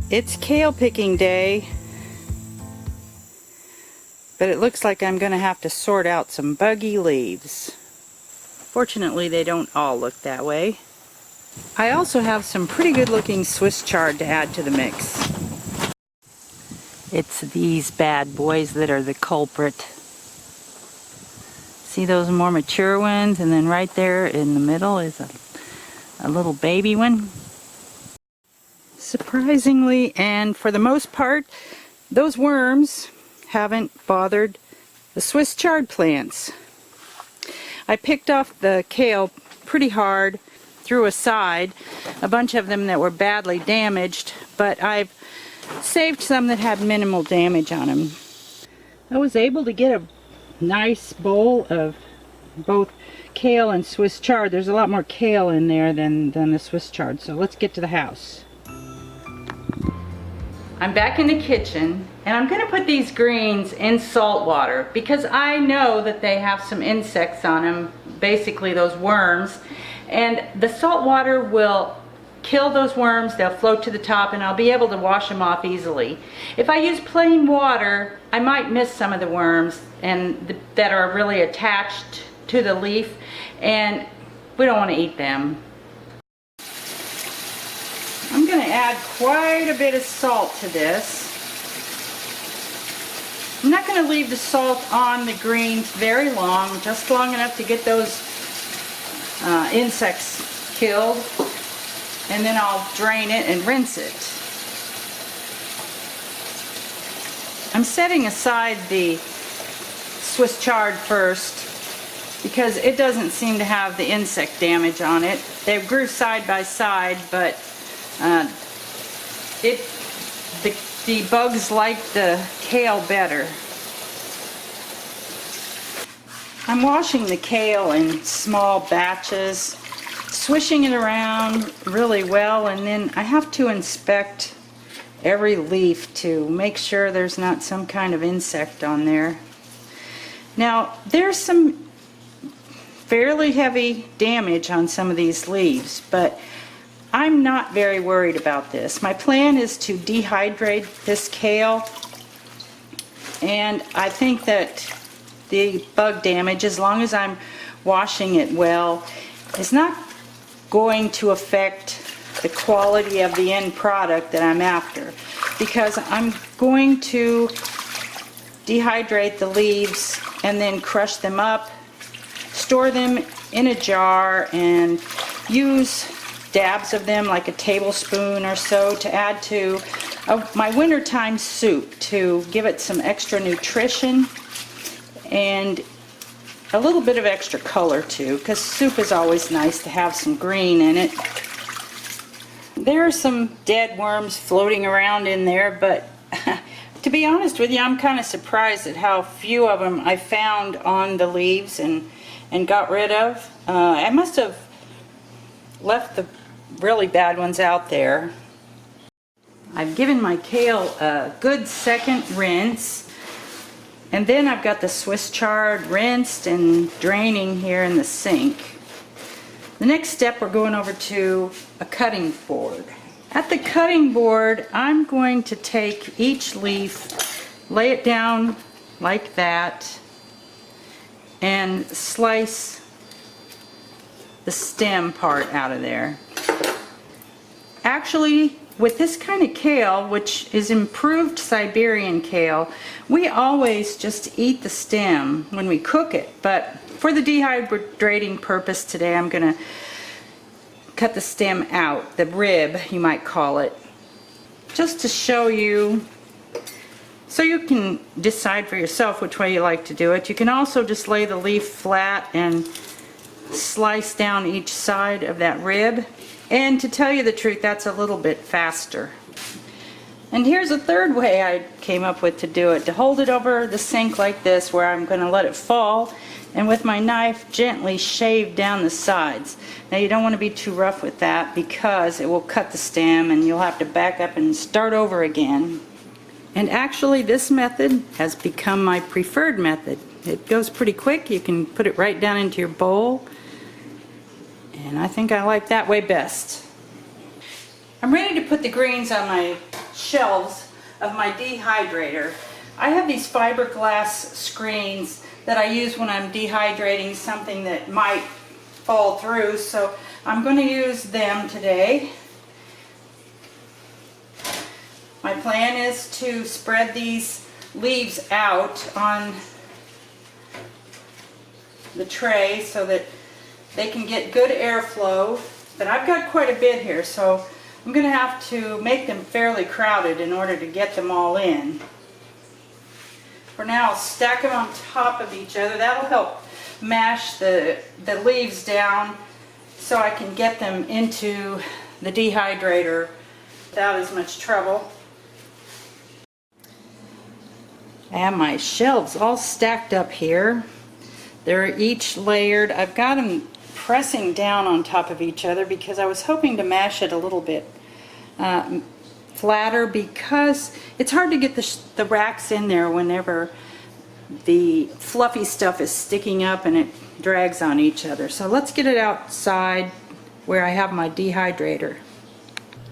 It's kale picking day, but it looks like I'm going to have to sort out some buggy leaves. Fortunately, they don't all look that way. I also have some pretty good looking Swiss chard to add to the mix. It's these bad boys that are the culprit. See those more mature ones, and then right there in the middle is a little baby one. Surprisingly, and for the most part, those worms haven't bothered the Swiss chard plants. I picked off the kale pretty hard, threw aside a bunch of them that were badly damaged, but I've saved some that had minimal damage on them. I was able to get a nice bowl of both kale and Swiss chard. There's a lot more kale in there than the Swiss chard, so let's get to the house. I'm back in the kitchen, and I'm going to put these greens in salt water because I know that they have some insects on them, basically those worms, and the salt water will kill those worms. They'll float to the top, and I'll be able to wash them off easily. If I use plain water, I might miss some of the worms that are really attached to the leaf, and we don't want to eat them. I'm going to add quite a bit of salt to this. I'm not going to leave the salt on the greens very long, just long enough to get those insects killed, and then I'll drain it and rinse it. I'm setting aside the Swiss chard first because it doesn't seem to have the insect damage on it. They grew side by side, but the bugs like the kale better. I'm washing the kale in small batches, swishing it around really well, and then I have to inspect every leaf to make sure there's not some kind of insect on there. Now, there's some fairly heavy damage on some of these leaves, but I'm not very worried about this. My plan is to dehydrate this kale, and I think that the bug damage, as long as I'm washing it well, is not going to affect the quality of the end product that I'm after, because I'm going to dehydrate the leaves and then crush them up, store them in a jar, and use dabs of them, like a tablespoon or so, to add to my wintertime soup to give it some extra nutrition and a little bit of extra color too, because soup is always nice to have some green in it. There are some dead worms floating around in there, but to be honest with you, I'm kind of surprised at how few of them I found on the leaves and got rid of. I must have left the really bad ones out there. I've given my kale a good second rinse, and then I've got the Swiss chard rinsed and draining here in the sink. The next step, we're going over to a cutting board. At the cutting board, I'm going to take each leaf, lay it down like that, and slice the stem part out of there. Actually, with this kind of kale, which is improved Siberian kale, we always just eat the stem when we cook it. But for the dehydrating purpose today, I'm going to cut the stem out, the rib, you might call it, just to show you, so you can decide for yourself which way you like to do it. You can also just lay the leaf flat and slice down each side of that rib. And to tell you the truth, that's a little bit faster. And here's a third way I came up with to do it. To hold it over the sink like this, where I'm going to let it fall, and with my knife gently shave down the sides. Now, you don't want to be too rough with that because it will cut the stem and you'll have to back up and start over again. And actually, this method has become my preferred method. It goes pretty quick. You can put it right down into your bowl, and I think I like that way best. I'm ready to put the greens on my shelves of my dehydrator. I have these fiberglass screens that I use when I'm dehydrating something that might fall through, so I'm going to use them today. My plan is to spread these leaves out on the tray so that they can get good airflow, but I've got quite a bit here, so I'm going to have to make them fairly crowded in order to get them all in. For now, I'll stack them on top of each other. That'll help mash the leaves down so I can get them into the dehydrator without as much trouble. I have my shelves all stacked up here. They're each layered. I've got them pressing down on top of each other because I was hoping to mash it a little bit flatter, because it's hard to get the racks in there whenever the fluffy stuff is sticking up and it drags on each other. So let's get it outside where I have my dehydrator.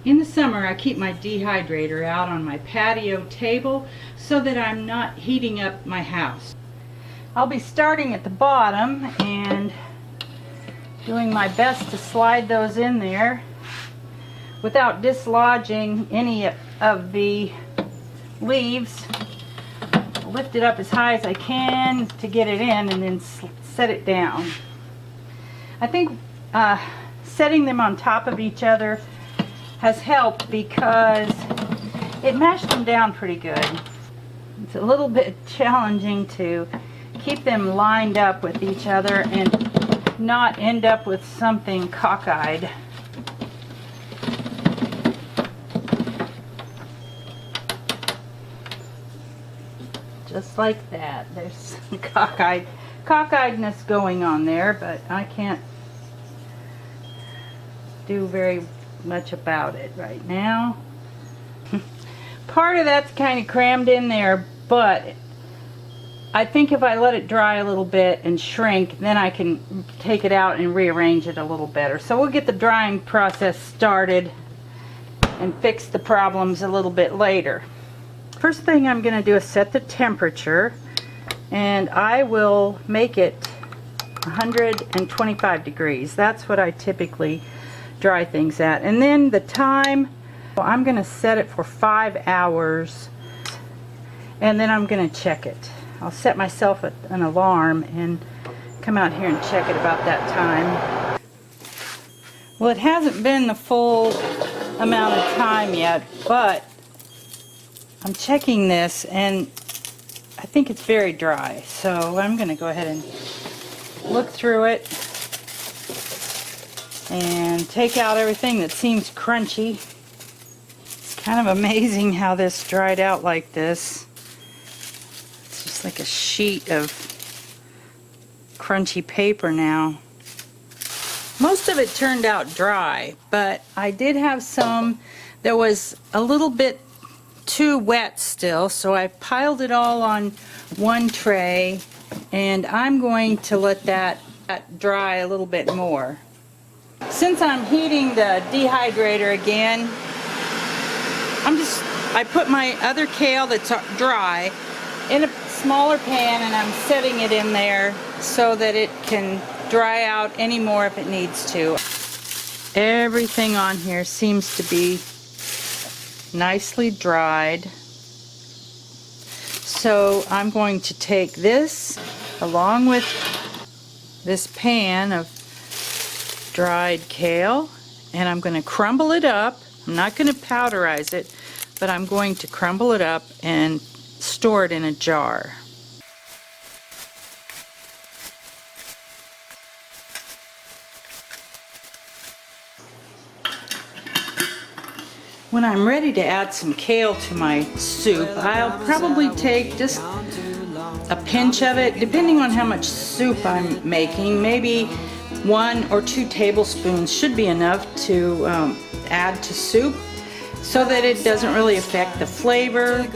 In the summer, I keep my dehydrator out on my patio table so that I'm not heating up my house. I'll be starting at the bottom and doing my best to slide those in there without dislodging any of the leaves. Lift it up as high as I can to get it in and then set it down. I think setting them on top of each other has helped because it mashed them down pretty good. It's a little bit challenging to keep them lined up with each other and not end up with something cockeyed. Just like that. There's some cockeyedness going on there, but I can't do very much about it right now. Part of that's kind of crammed in there, but I think if I let it dry a little bit and shrink, then I can take it out and rearrange it a little better. So we'll get the drying process started and fix the problems a little bit later. First thing I'm going to do is set the temperature, and I will make it 125 degrees. That's what I typically dry things at. And then the time, well, I'm going to set it for 5 hours, and then I'm going to check it. I'll set myself an alarm and come out here and check it about that time. Well, it hasn't been the full amount of time yet, but I'm checking this and I think it's very dry. So I'm going to go ahead and look through it and take out everything that seems crunchy. It's kind of amazing how this dried out like this. It's just like a sheet of crunchy paper now. Most of it turned out dry, but I did have some that was a little bit too wet still, so I piled it all on one tray, and I'm going to let that dry a little bit more. Since I'm heating the dehydrator again, I put my other kale that's dry in a smaller pan, and I'm setting it in there so that it can dry out any more if it needs to. Everything on here seems to be nicely dried. So I'm going to take this along with this pan of dried kale, and I'm going to crumble it up. I'm not going to powderize it, but I'm going to crumble it up and store it in a jar. When I'm ready to add some kale to my soup, I'll probably take just a pinch of it, depending on how much soup I'm making. Maybe 1 or 2 tablespoons should be enough to add to soup, so that it doesn't really affect the flavor,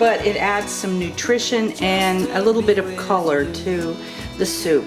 but it adds some nutrition and a little bit of color to the soup.